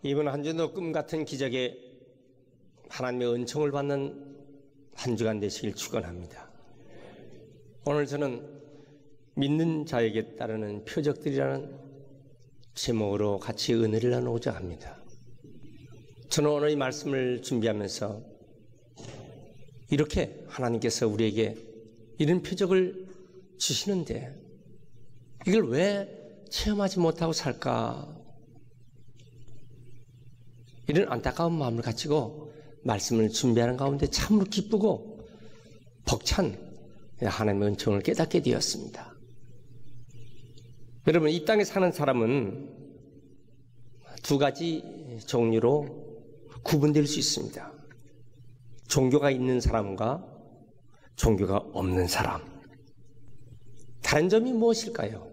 이번 한 주도 꿈 같은 기적에 하나님의 은총을 받는 한 주간 되시길 축원합니다. 오늘 저는 믿는 자에게 따르는 표적들이라는 제목으로 같이 은혜를 나누고자 합니다. 저는 오늘 이 말씀을 준비하면서 이렇게 하나님께서 우리에게 이런 표적을 주시는데 이걸 왜 체험하지 못하고 살까? 이런 안타까운 마음을 가지고 말씀을 준비하는 가운데 참으로 기쁘고 벅찬 하나님의 은총을 깨닫게 되었습니다. 여러분, 이 땅에 사는 사람은 두 가지 종류로 구분될 수 있습니다. 종교가 있는 사람과 종교가 없는 사람. 다른 점이 무엇일까요?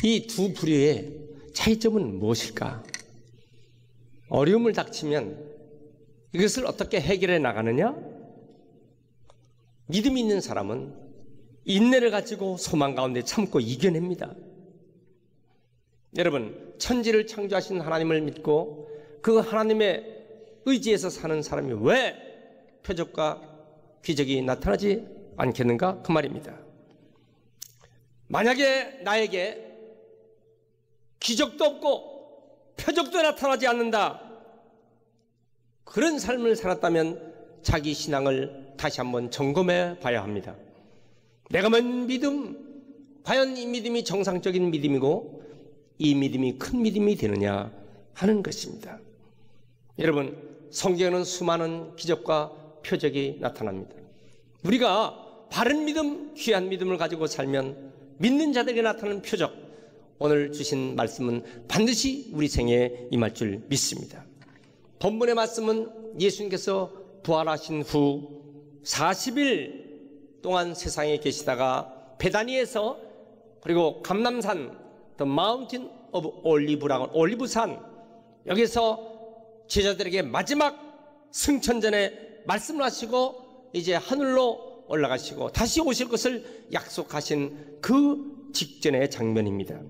이 두 부류의 차이점은 무엇일까? 어려움을 닥치면 이것을 어떻게 해결해 나가느냐? 믿음이 있는 사람은 인내를 가지고 소망 가운데 참고 이겨냅니다. 여러분, 천지를 창조하신 하나님을 믿고 그 하나님의 의지에서 사는 사람이 왜 표적과 기적이 나타나지 않겠는가? 그 말입니다. 만약에 나에게 기적도 없고 표적도 나타나지 않는다, 그런 삶을 살았다면 자기 신앙을 다시 한번 점검해 봐야 합니다. 내가 믿는 믿음, 과연 이 믿음이 정상적인 믿음이고 이 믿음이 큰 믿음이 되느냐 하는 것입니다. 여러분, 성경에는 수많은 기적과 표적이 나타납니다. 우리가 바른 믿음, 귀한 믿음을 가지고 살면 믿는 자들에게 나타나는 표적, 오늘 주신 말씀은 반드시 우리 생애에 임할 줄 믿습니다. 본문의 말씀은 예수님께서 부활하신 후 40일 동안 세상에 계시다가 베다니에서, 그리고 감람산, The Mountain of Olive라고, 올리브산, 여기서 제자들에게 마지막 승천전에 말씀을 하시고 이제 하늘로 올라가시고 다시 오실 것을 약속하신 그 직전의 장면입니다.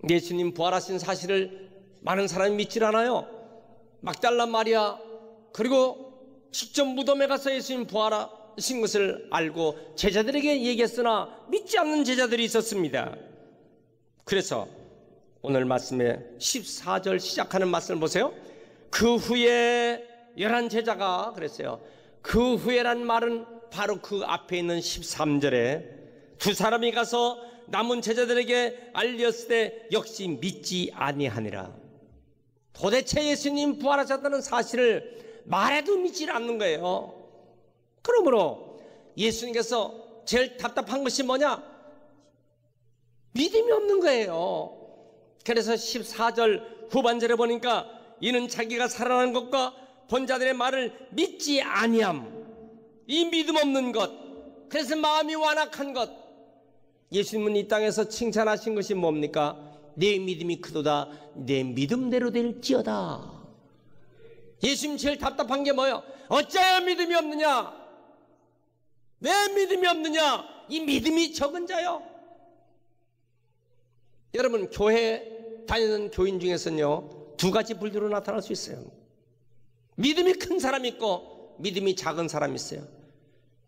예수님 부활하신 사실을 많은 사람이 믿질 않아요. 막달라 마리아, 그리고 직접 무덤에 가서 예수님 부활하신 것을 알고 제자들에게 얘기했으나 믿지 않는 제자들이 있었습니다. 그래서 오늘 말씀에 14절 시작하는 말씀을 보세요. 그 후에 11 제자가 그랬어요. 그 후에란 말은 바로 그 앞에 있는 13절에 두 사람이 가서 남은 제자들에게 알렸을 때 역시 믿지 아니하니라. 도대체 예수님 부활하셨다는 사실을 말해도 믿지 않는 거예요. 그러므로 예수님께서 제일 답답한 것이 뭐냐? 믿음이 없는 거예요. 그래서 14절 후반절에 보니까 이는 자기가 살아난 것과 본 자들의 말을 믿지 아니함. 이 믿음 없는 것, 그래서 마음이 완악한 것. 예수님은 이 땅에서 칭찬하신 것이 뭡니까? 내 믿음이 크도다, 내 믿음대로 될지어다. 예수님 제일 답답한 게 뭐예요? 어찌하여 믿음이 없느냐? 왜 믿음이 없느냐? 이 믿음이 적은 자요. 여러분, 교회 다니는 교인 중에서는요, 두 가지 분류로 나타날 수 있어요. 믿음이 큰 사람이 있고 믿음이 작은 사람이 있어요.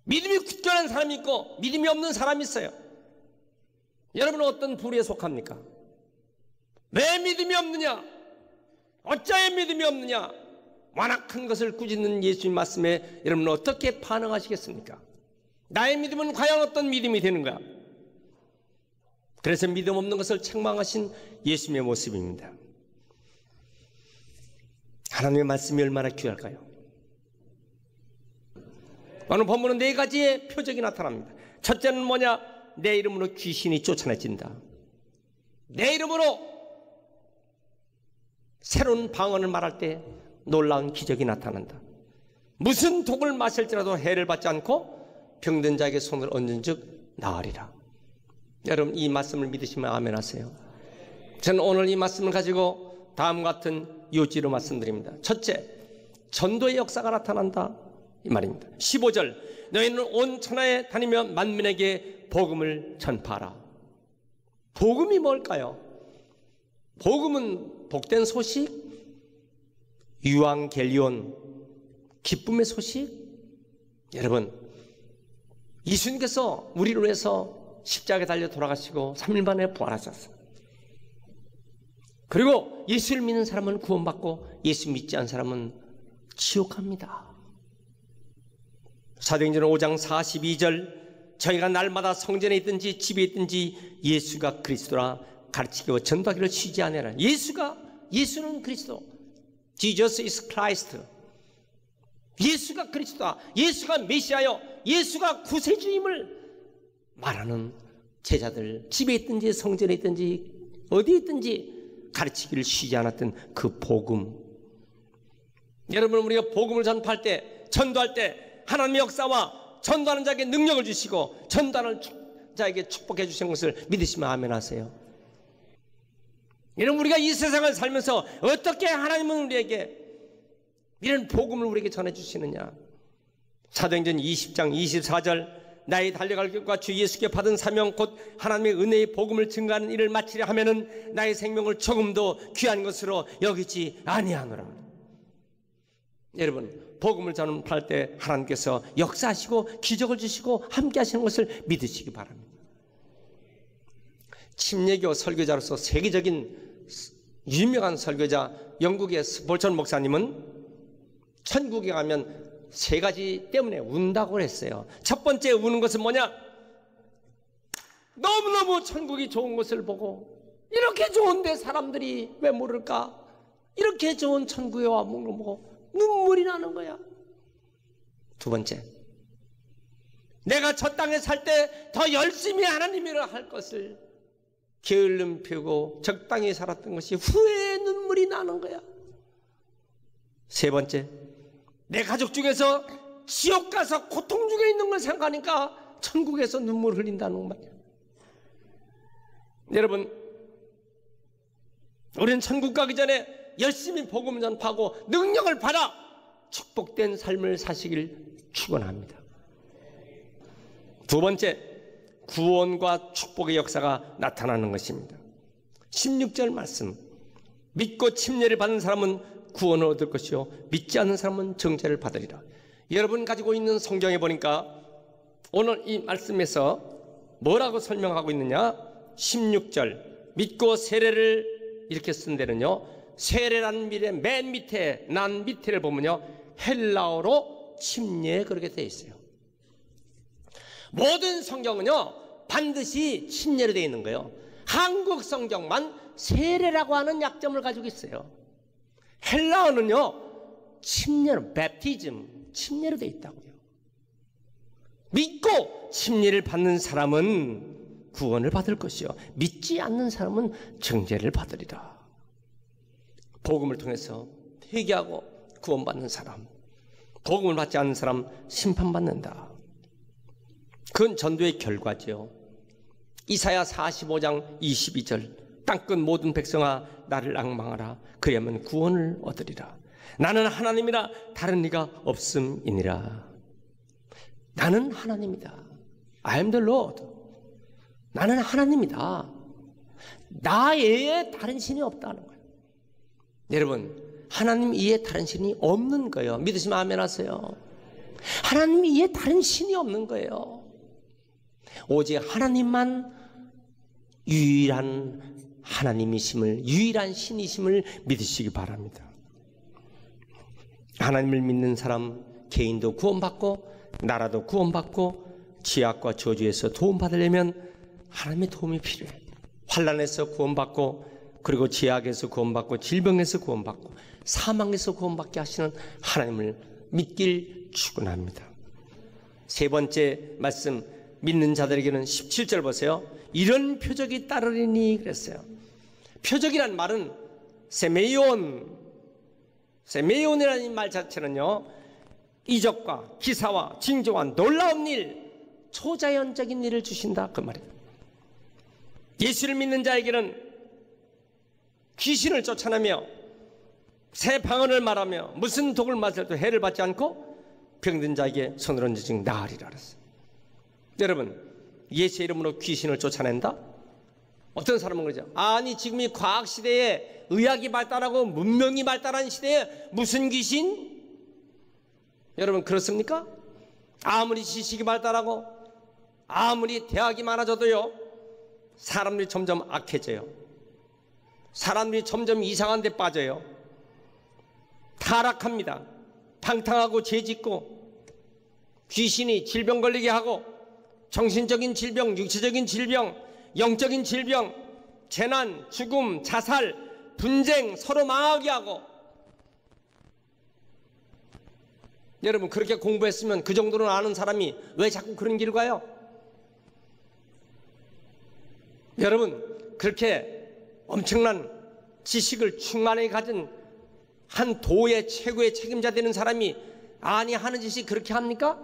믿음이 굳건한 사람이 있고 믿음이 없는 사람이 있어요. 여러분은 어떤 부류에 속합니까? 왜 믿음이 없느냐? 어찌하여 믿음이 없느냐? 완악한 것을 꾸짖는 예수님 말씀에 여러분은 어떻게 반응하시겠습니까? 나의 믿음은 과연 어떤 믿음이 되는가? 그래서 믿음 없는 것을 책망하신 예수님의 모습입니다. 하나님의 말씀이 얼마나 귀할까요? 오늘 본문은 4가지의 표적이 나타납니다. 첫째는 뭐냐? 내 이름으로 귀신이 쫓아내진다. 내 이름으로 새로운 방언을 말할 때 놀라운 기적이 나타난다. 무슨 독을 마실지라도 해를 받지 않고 병든 자에게 손을 얹은 즉 나으리라. 여러분, 이 말씀을 믿으시면 아멘 하세요. 저는 오늘 이 말씀을 가지고 다음 같은 요지로 말씀드립니다. 첫째, 전도의 역사가 나타난다, 이 말입니다. 15절, 너희는 온 천하에 다니며 만민에게 복음을 전파하라. 복음이 뭘까요? 복음은 복된 소식, 유앙겔리온, 기쁨의 소식. 여러분, 예수님께서 우리를 위해서 십자가에 달려 돌아가시고 3일 만에 부활하셨어요. 그리고 예수를 믿는 사람은 구원받고 예수 믿지 않은 사람은 지옥 갑니다. 사도행전 5장 42절, 저희가 날마다 성전에 있든지 집에 있든지 예수가 그리스도라 가르치고 전도하기를 쉬지 않으라. 예수는 그리스도. Jesus is Christ. 예수가 그리스도다. 예수가 메시아요. 예수가 구세주임을 말하는 제자들, 집에 있든지 성전에 있든지 어디에 있든지 가르치기를 쉬지 않았던 그 복음. 여러분, 우리가 복음을 전파할 때, 전도할 때 하나님의 역사와 전도하는 자에게 능력을 주시고 전도하는 자에게 축복해 주신 것을 믿으시면 아멘 하세요. 여러분, 우리가 이 세상을 살면서 어떻게 하나님은 우리에게 이런 복음을 우리에게 전해주시느냐. 사도행전 20장 24절, 나의 달려갈 길과 주 예수께 받은 사명 곧 하나님의 은혜의 복음을 증거하는 일을 마치려 하면은 나의 생명을 조금도 귀한 것으로 여기지 아니하노라. 여러분, 복음을 전파할 때 하나님께서 역사하시고 기적을 주시고 함께 하시는 것을 믿으시기 바랍니다. 침례교 설교자로서 세계적인 유명한 설교자 영국의 스폴천 목사님은 천국에 가면 3가지 때문에 운다고 했어요. 첫 번째 우는 것은 뭐냐? 너무너무 천국이 좋은 것을 보고, 이렇게 좋은데 사람들이 왜 모를까? 이렇게 좋은 천국에 와 보고 눈물이 나는 거야. 두 번째, 내가 저 땅에 살 때 더 열심히 하나님이라 할 것을 게을름 피우고 적당히 살았던 것이 후회의 눈물이 나는 거야. 세 번째, 내 가족 중에서 지옥 가서 고통 중에 있는 걸 생각하니까 천국에서 눈물을 흘린다는 말이야. 여러분, 우리는 천국 가기 전에 열심히 복음 전파하고 능력을 받아 축복된 삶을 사시길 축원합니다. 두 번째, 구원과 축복의 역사가 나타나는 것입니다. 16절 말씀, 믿고 침례를 받는 사람은 구원을 얻을 것이요 믿지 않는 사람은 정죄를 받으리라. 여러분 가지고 있는 성경에 보니까 오늘 이 말씀에서 뭐라고 설명하고 있느냐? 16절, 믿고 세례를 이렇게 쓴 데는요, 세례라는 미래 맨 밑에 난 밑에를 보면요, 헬라어로 침례 그렇게 되어 있어요. 모든 성경은요 반드시 침례로 되어 있는 거예요. 한국 성경만 세례라고 하는 약점을 가지고 있어요. 헬라어는요 침례로, 베프티즘, 침례로 되어 있다고요. 믿고 침례를 받는 사람은 구원을 받을 것이요 믿지 않는 사람은 정죄를 받으리라. 복음을 통해서 회개하고 구원받는 사람, 복음을 받지 않는 사람 심판받는다. 그건 전도의 결과지요. 이사야 45장 22절, 땅끝 모든 백성아 나를 앙망하라. 그리하면 구원을 얻으리라. 나는 하나님이라 다른 이가 없음이니라. 나는 하나님이다. I am the Lord. 나는 하나님이다. 나 외에 다른 신이 없다는 거예요. 여러분, 하나님 이외에 다른 신이 없는 거예요. 믿으시면 아멘 하세요. 하나님 이외에 다른 신이 없는 거예요. 오직 하나님만 유일한 하나님이심을, 유일한 신이심을 믿으시기 바랍니다. 하나님을 믿는 사람 개인도 구원받고 나라도 구원받고 지약과 저주에서 도움받으려면 하나님의 도움이 필요해요. 환난에서 구원받고, 그리고 지약에서 구원받고, 질병에서 구원받고, 사망에서 구원받게 하시는 하나님을 믿길 축원합니다. 세 번째 말씀, 믿는 자들에게는 17절 보세요. 이런 표적이 따르리니 그랬어요. 표적이란 말은 세메이온이라는 말 자체는요, 이적과 기사와 징조와 놀라운 일, 초자연적인 일을 주신다 그 말이에요. 예수를 믿는 자에게는 귀신을 쫓아내며 새 방언을 말하며 무슨 독을 마셔도 해를 받지 않고 병든 자에게 손을 얹어 즉 나으리라 그랬어요. 여러분, 예수의 이름으로 귀신을 쫓아낸다? 어떤 사람은 그러죠. 아니 지금 이 과학시대에 의학이 발달하고 문명이 발달한 시대에 무슨 귀신? 여러분 그렇습니까? 아무리 지식이 발달하고 아무리 대학이 많아져도요, 사람들이 점점 악해져요. 사람들이 점점 이상한 데 빠져요. 타락합니다. 방탕하고 죄짓고 귀신이 질병 걸리게 하고 정신적인 질병, 육체적인 질병, 영적인 질병, 재난, 죽음, 자살, 분쟁, 서로 망하게 하고. 여러분 그렇게 공부했으면 그 정도는 아는 사람이 왜 자꾸 그런 길을 가요? 여러분 그렇게 엄청난 지식을 충만하게 가진 한 도의 최고의 책임자 되는 사람이 아니 하는 짓이 그렇게 합니까?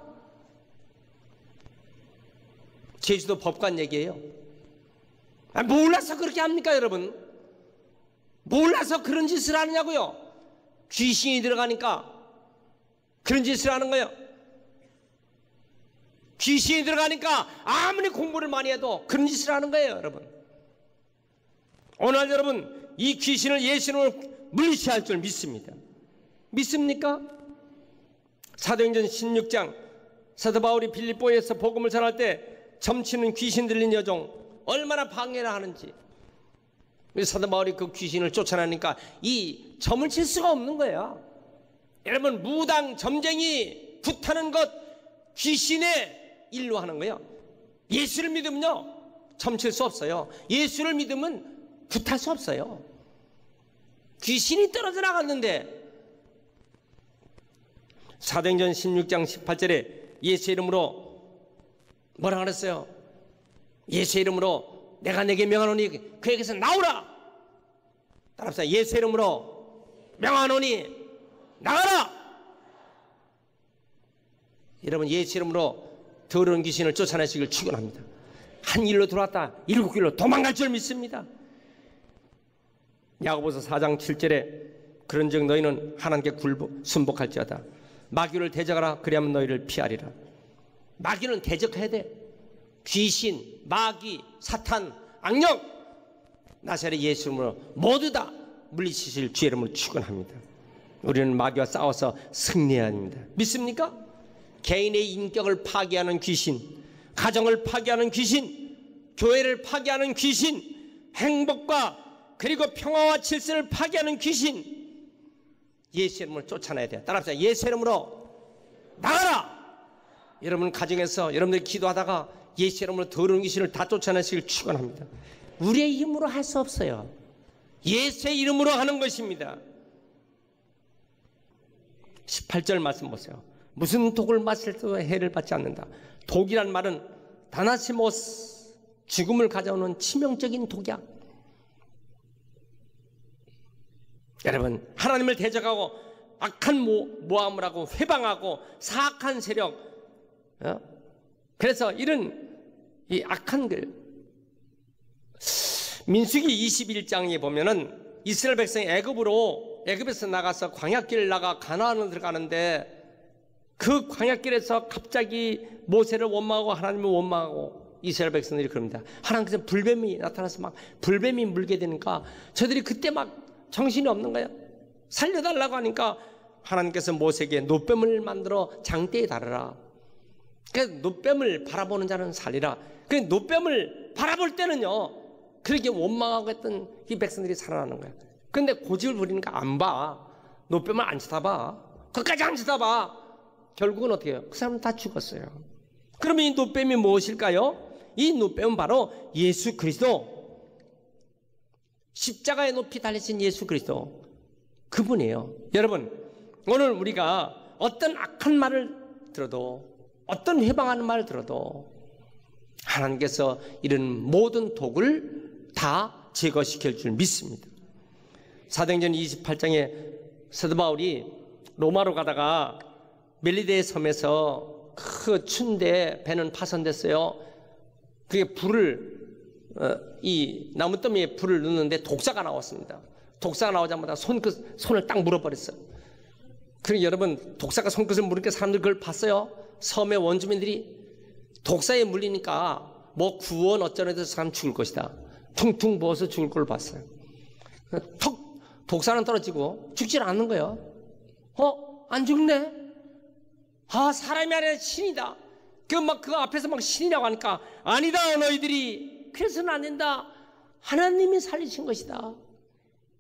제주도 법관 얘기예요. 몰라서 그렇게 합니까 여러분? 몰라서 그런 짓을 하느냐고요? 귀신이 들어가니까 그런 짓을 하는 거예요. 귀신이 들어가니까 아무리 공부를 많이 해도 그런 짓을 하는 거예요 여러분. 오늘 여러분 이 귀신을 예수님으로 물리쳐야 할 줄 믿습니다. 믿습니까? 사도행전 16장 사도 바울이 빌립보에서 복음을 전할 때 점치는 귀신 들린 여종 얼마나 방해를 하는지. 사도 바울이 그 귀신을 쫓아내니까 이 점을 칠 수가 없는 거예요. 여러분 무당 점쟁이 굿하는 것 귀신의 일로 하는 거예요. 예수를 믿으면요 점칠 수 없어요. 예수를 믿으면 굿할 수 없어요. 귀신이 떨어져 나갔는데. 사도행전 16장 18절에 예수 이름으로 뭐라 그랬어요? 예수 이름으로 내가 내게 명하노니 그에게서 나오라. 따라합시다. 예수 이름으로 명하노니 나가라. 여러분 예수 이름으로 더러운 귀신을 쫓아내시길 축원합니다. 한 길로 들어왔다 7길로 도망갈 줄 믿습니다. 야고보서 4장 7절에 그런즉 너희는 하나님께 순복할지어다. 마귀를 대적하라. 그리하면 너희를 피하리라. 마귀는 대적해야 돼. 귀신, 마귀, 사탄, 악령 나사렛 예수 이름으로 모두 다 물리치실 주의 이름으로 축원합니다. 우리는 마귀와 싸워서 승리해야 합니다. 믿습니까? 개인의 인격을 파괴하는 귀신, 가정을 파괴하는 귀신, 교회를 파괴하는 귀신, 행복과 그리고 평화와 질서를 파괴하는 귀신, 예수 이름으로 쫓아내야 돼요. 따라합시다. 예수 이름으로 나가라. 여러분 가정에서 여러분들이 기도하다가 예수 이름으로 더러운 귀신을 다 쫓아내시길 축원합니다. 우리의 힘으로 할 수 없어요. 예수의 이름으로 하는 것입니다. 18절 말씀 보세요. 무슨 독을 마실 때도 해를 받지 않는다. 독이란 말은 다나시모스, 죽음을 가져오는 치명적인 독이야. 여러분 하나님을 대적하고 악한 모함을 하고 회방하고 사악한 세력, 그래서 이런 이 악한 글, 민수기 21장에 보면은 이스라엘 백성이 애굽에서 나가서 광야길을 나가 가나안으로 들어가는데 그 광야길에서 갑자기 모세를 원망하고 하나님을 원망하고 이스라엘 백성들이 그럽니다. 하나님께서 불뱀이 나타나서 막 불뱀이 물게 되니까 저들이 그때 막 정신이 없는 거예요. 살려달라고 하니까 하나님께서 모세에게 노뱀을 만들어 장대에 달아라. 그래서 노뱀을 바라보는 자는 살리라. 그 노뱀을 바라볼 때는요 그렇게 원망하고 했던 이 백성들이 살아나는 거예요. 근데 고집을 부리니까 안 봐. 노뱀을 안 쳐다봐. 끝까지 안 쳐다봐. 결국은 어떻게 해요? 그 사람은 다 죽었어요. 그러면 이 노뱀이 무엇일까요? 이 노뱀은 바로 예수 그리스도, 십자가에 높이 달리신 예수 그리스도, 그분이에요. 여러분 오늘 우리가 어떤 악한 말을 들어도, 어떤 회방하는 말을 들어도 하나님께서 이런 모든 독을 다 제거시킬 줄 믿습니다. 사도행전 28장에 사도 바울이 로마로 가다가 멜리데 섬에서 그 추운데 배는 파손됐어요. 그게 이 나무더미에 불을 넣는데 독사가 나왔습니다. 독사가 나오자마자 손을 딱 물어버렸어요. 그리고 여러분 독사가 손끝을 물으니까 사람들이 그걸 봤어요. 섬의 원주민들이 독사에 물리니까 뭐 구원 어쩌는 데서 사람 죽을 것이다. 퉁퉁 부어서 죽을 걸 봤어요. 턱 독사는 떨어지고 죽질 않는 거예요. 안 죽네? 사람이 아니라 신이다. 그 앞에서 막 신이라고 하니까 아니다, 너희들이 그래서는 안 된다. 하나님이 살리신 것이다.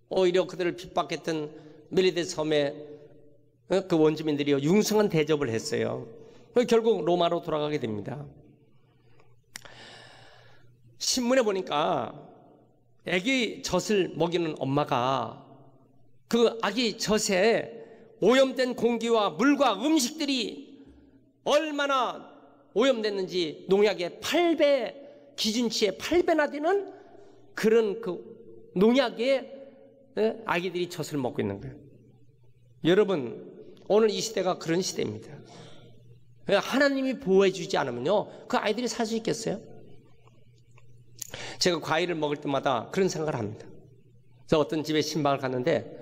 오히려 그들을 핍박했던 멜리데 섬의 그 원주민들이 융성한 대접을 했어요. 결국 로마로 돌아가게 됩니다. 신문에 보니까 아기 젖을 먹이는 엄마가 그 아기 젖에 오염된 공기와 물과 음식들이 얼마나 오염됐는지 농약의 8배, 기준치의 8배나 되는 그런 그 농약에 아기들이 젖을 먹고 있는 거예요. 여러분, 오늘 이 시대가 그런 시대입니다. 하나님이 보호해 주지 않으면요, 그 아이들이 살 수 있겠어요? 제가 과일을 먹을 때마다 그런 생각을 합니다. 저 어떤 집에 신방을 갔는데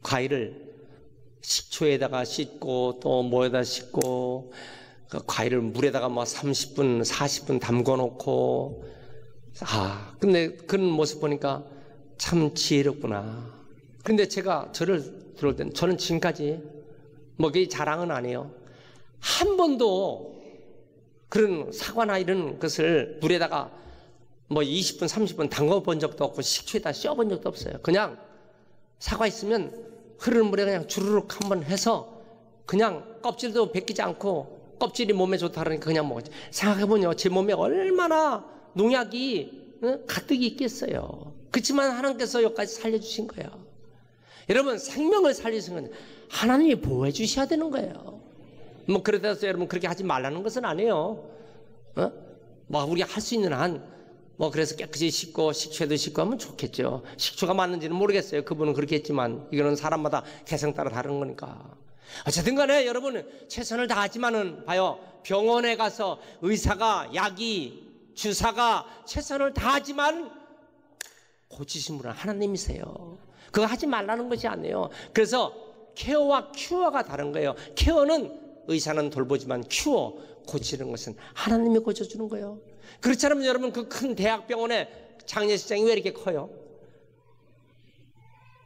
과일을 식초에다가 씻고 또 뭐에다 씻고 그 과일을 물에다가 뭐 30분, 40분 담궈 놓고 근데 그런 모습 보니까 참 지혜롭구나. 근데 제가 저를 들어올 때는 저는 지금까지 뭐 그게 자랑은 아니에요. 한 번도 그런 사과나 이런 것을 물에다가 뭐 20분, 30분 담궈 본 적도 없고 식초에다 씌워 본 적도 없어요. 그냥 사과 있으면 흐르는 물에 그냥 주르륵 한번 해서 그냥 껍질도 벗기지 않고 껍질이 몸에 좋다 그러니까 그냥 먹었지. 생각해보면요, 제 몸에 얼마나 농약이 가득이 있겠어요. 그렇지만 하나님께서 여기까지 살려주신 거예요. 여러분, 생명을 살리신 건 하나님이 보호해 주셔야 되는 거예요. 뭐 그러다 해서 여러분 그렇게 하지 말라는 것은 아니에요. 뭐 우리가 할 수 있는 한 뭐 그래서 깨끗이 씻고 식초에도 씻고 하면 좋겠죠. 식초가 맞는지는 모르겠어요. 그분은 그렇게 했지만 이거는 사람마다 개성 따라 다른 거니까. 어쨌든 간에 여러분 최선을 다하지만은 봐요, 병원에 가서 의사가 약이 주사가 최선을 다하지만 고치신 분은 하나님이세요. 그거 하지 말라는 것이 아니에요. 그래서 케어와 큐어가 다른 거예요. 케어는 의사는 돌보지만 큐어, 고치는 것은 하나님이 고쳐주는 거예요. 그렇지 않으면 여러분 그 큰 대학병원에 장례식장이 왜 이렇게 커요?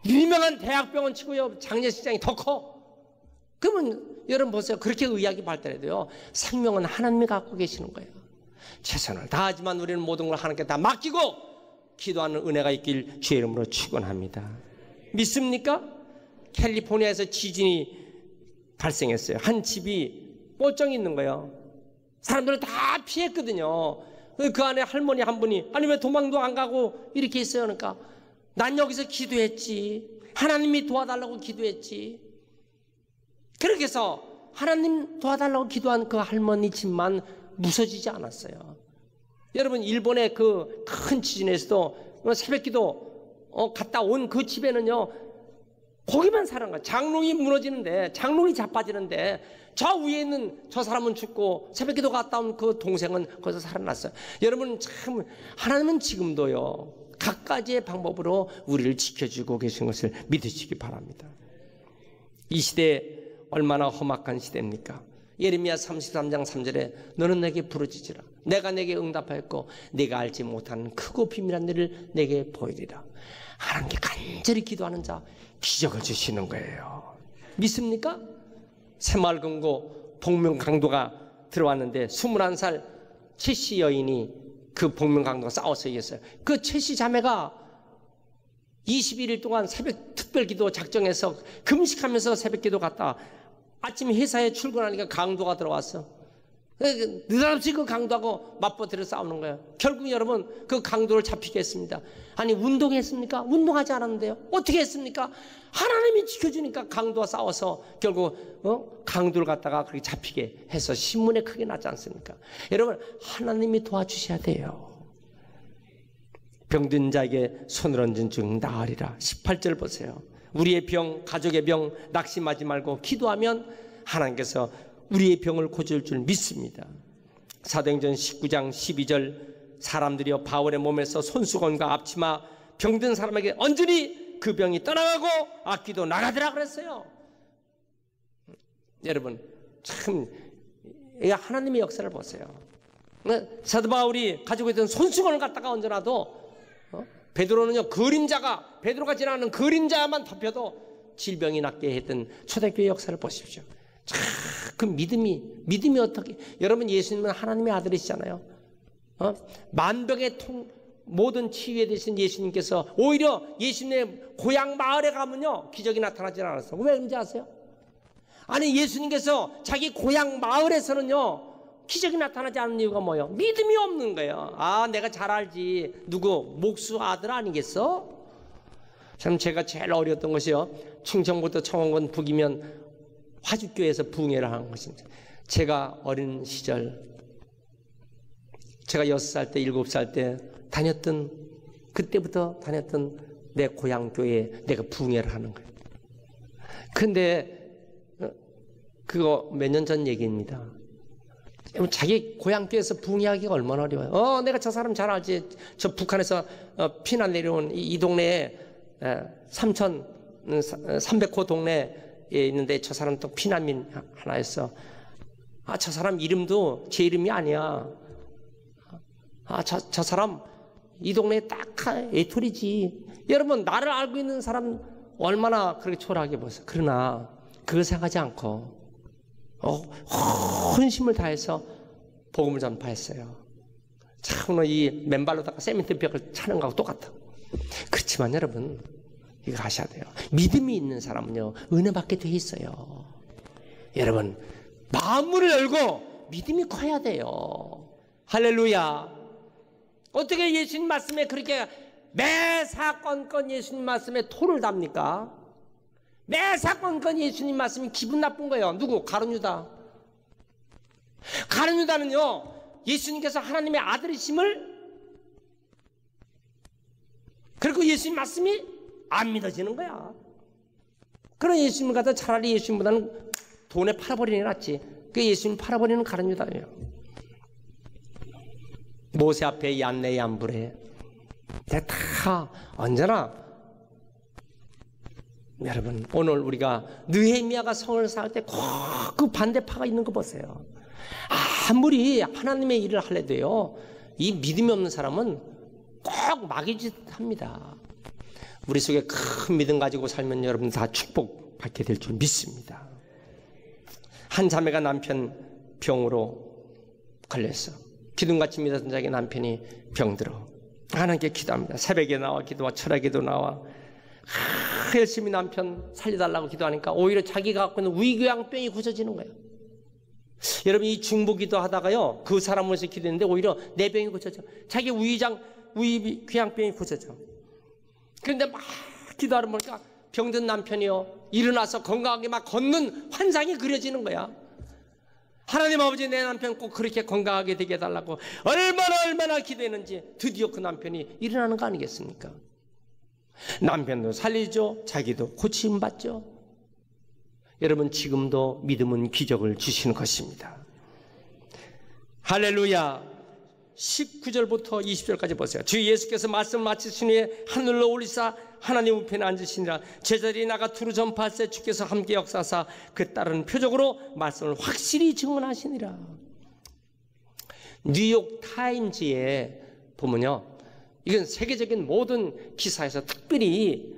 유명한 대학병원 치고요 장례식장이 더 커. 그러면 여러분 보세요, 그렇게 의학이 발달해도요 생명은 하나님이 갖고 계시는 거예요. 최선을 다하지만 우리는 모든 걸 하나님께 다 맡기고 기도하는 은혜가 있길 주의 이름으로 축원합니다. 믿습니까? 캘리포니아에서 지진이 발생했어요. 한 집이 꼴쩡 있는 거예요. 사람들은 다 피했거든요. 그 안에 할머니 한 분이 아니 왜 도망도 안 가고 이렇게 있어요? 그러니까 난 여기서 기도했지. 하나님이 도와달라고 기도했지. 그렇게 해서 하나님 도와달라고 기도한 그 할머니 집만 무너지지 않았어요. 여러분, 일본의 그 큰 지진에서도 새벽기도 갔다 온 그 집에는요 거기만 사는 거야. 장롱이 무너지는데, 장롱이 자빠지는데 저 위에 있는 저 사람은 죽고 새벽기도 갔다 온 그 동생은 거기서 살아났어요. 여러분, 참 하나님은 지금도요 각가지의 방법으로 우리를 지켜주고 계신 것을 믿으시기 바랍니다. 이 시대 얼마나 험악한 시대입니까? 예레미야 33장 3절에 너는 내게 부르짖으라. 내가 내게 응답하였고 네가 알지 못하는 크고 비밀한 일을 내게 보이리라. 하나님께 간절히 기도하는 자 기적을 주시는 거예요. 믿습니까? 새마을금고 복면강도가 들어왔는데 21살 최씨 여인이 그 복면강도가 싸워서 이겼어요. 그 최씨 자매가 21일 동안 새벽 특별기도 작정해서 금식하면서 새벽기도 갔다 아침 회사에 출근하니까 강도가 들어왔어. 느닷없이 그 강도하고 맞붙어 싸우는 거예요. 결국 여러분 그 강도를 잡히게 했습니다. 아니 운동했습니까? 운동하지 않았는데요. 어떻게 했습니까? 하나님이 지켜주니까 강도와 싸워서 결국 강도를 갖다가 그렇게 잡히게 해서 신문에 크게 났지 않습니까? 여러분, 하나님이 도와주셔야 돼요. 병든 자에게 손을 얹은 중 나으리라. 18절 보세요. 우리의 병, 가족의 병 낙심하지 말고 기도하면 하나님께서 우리의 병을 고칠 줄 믿습니다. 사도행전 19장 12절 사람들이여 바울의 몸에서 손수건과 앞치마 병든 사람에게 얹으니 그 병이 떠나가고 악귀도 나가더라 그랬어요. 여러분, 참 하나님의 역사를 보세요. 사도 바울이 가지고 있던 손수건을 갖다가 얹어놔도 베드로는요, 베드로가 지나가는 그림자만 덮여도 질병이 낫게 했던 초대교회 역사를 보십시오. 그 믿음이 어떻게, 여러분 예수님은 하나님의 아들이시잖아요. 만병의 모든 치유에 대신 예수님께서 오히려 예수님의 고향 마을에 가면요, 기적이 나타나지 않았어요. 왜 그런지 아세요? 아니, 예수님께서 자기 고향 마을에서는요, 기적이 나타나지 않는 이유가 뭐예요? 믿음이 없는 거예요. 내가 잘 알지. 누구? 목수 아들 아니겠어? 참 제가 제일 어려웠던 것이요, 충청부터 청원군 북이면 화주교에서 부흥회를 하는 것입니다. 제가 어린 시절, 제가 6살 때 7살 때 그때부터 다녔던 내 고향 교회에 내가 부흥회를 하는 거예요. 근데 그거 몇 년 전 얘기입니다. 자기 고향 교회에서 부흥회하기가 얼마나 어려워요. 내가 저 사람 잘 알지. 저 북한에서 피난 내려온 이 동네에 3,300호 동네에 있는데 저 사람 또 피난민 하나였어. 저 사람 이름도 제 이름이 아니야. 저 사람 이 동네에 딱 애톨이지. 여러분, 나를 알고 있는 사람 얼마나 그렇게 초라하게 보세요. 그러나 그걸 생각하지 않고 헌심을 다해서 복음을 전파했어요. 참, 이 맨발로다가 세멘트 벽을 차는 거하고 똑같아. 그렇지만 여러분, 이거 아셔야 돼요. 믿음이 있는 사람은요, 은혜 받게 돼 있어요. 여러분, 마음문을 열고 믿음이 커야 돼요. 할렐루야. 어떻게 예수님 말씀에 그렇게 매 사건건 예수님 말씀에 토를 답니까? 매 사건건 예수님 말씀이 기분 나쁜 거예요. 누구? 가룟 유다. 가룟 유다는요, 예수님께서 하나님의 아들이심을, 그리고 예수님 말씀이 안 믿어지는 거야. 그런 예수님을 갖다 차라리 예수님보다는 돈에 팔아버리는 게 낫지. 그 예수님 팔아버리는 가룟 유다예요. 모세 앞에 얀네 얀불에 다 언제나. 여러분, 오늘 우리가 느헤미야가 성을 쌓을 때 꼭 그 반대파가 있는 거 보세요. 아무리 하나님의 일을 할래도요, 이 믿음이 없는 사람은 꼭 마귀짓 합니다. 우리 속에 큰 믿음 가지고 살면 여러분 다 축복받게 될 줄 믿습니다. 한 자매가 남편 병으로 걸렸어. 기둥같이 믿었던 자기 남편이 병들어. 하나님께 기도합니다. 새벽에 나와 기도와 철학에도 나와 열심히 남편 살려달라고 기도하니까 오히려 자기가 갖고 있는 위궤양병이 고쳐지는 거예요. 여러분, 이 중보기도 하다가요, 그 사람을 위해서 기도했는데 오히려 내 병이 고쳐져. 자기 위궤양병이 고쳐져. 그런데 막 기도하다 보니까 병든 남편이요, 일어나서 건강하게 막 걷는 환상이 그려지는 거야. 하나님 아버지, 내 남편 꼭 그렇게 건강하게 되게 해달라고 얼마나 기도했는지 드디어 그 남편이 일어나는 거 아니겠습니까? 남편도 살리죠, 자기도 고침받죠. 여러분, 지금도 믿음은 기적을 주시는 것입니다. 할렐루야. 19절부터 20절까지 보세요. 주 예수께서 말씀을 마치신 후에 하늘로 올리사 하나님 우편에 앉으시니라. 제자들이 나가 두루 전파할세 주께서 함께 역사하사 그 따른 표적으로 말씀을 확실히 증언하시니라. 뉴욕 타임즈에 보면요, 이건 세계적인 모든 기사에서 특별히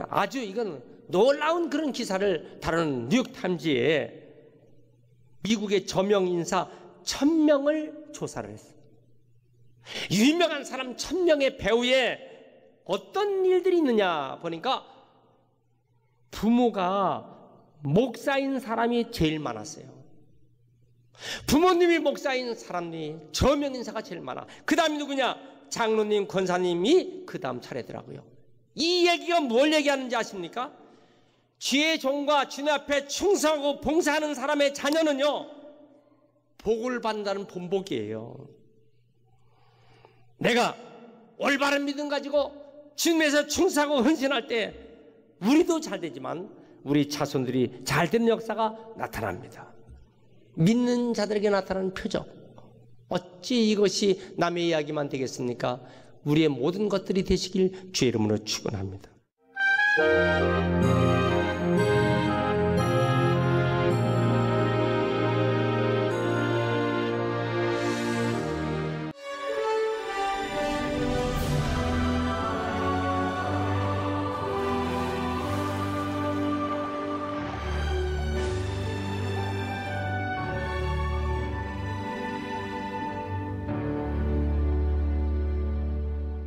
아주 이건 놀라운 그런 기사를 다루는 뉴욕 타임즈에 미국의 저명 인사 1000명을 조사를 했어요. 유명한 사람 1000명의 배우에 어떤 일들이 있느냐 보니까 부모가 목사인 사람이 제일 많았어요. 부모님이 목사인 사람이 저명 인사가 제일 많아. 그 다음이 누구냐? 장로님, 권사님이 그 다음 차례더라고요. 이 얘기가 뭘 얘기하는지 아십니까? 주의 종과 주님 앞에 충성하고 봉사하는 사람의 자녀는요, 복을 받는다는 본보기예요. 내가 올바른 믿음 가지고 주님에서 충성하고 헌신할 때 우리도 잘 되지만 우리 자손들이 잘 되는 역사가 나타납니다. 믿는 자들에게 나타나는 표적. 어찌 이것이 남의 이야기만 되겠습니까? 우리의 모든 것들이 되시길 주의 이름으로 축원합니다.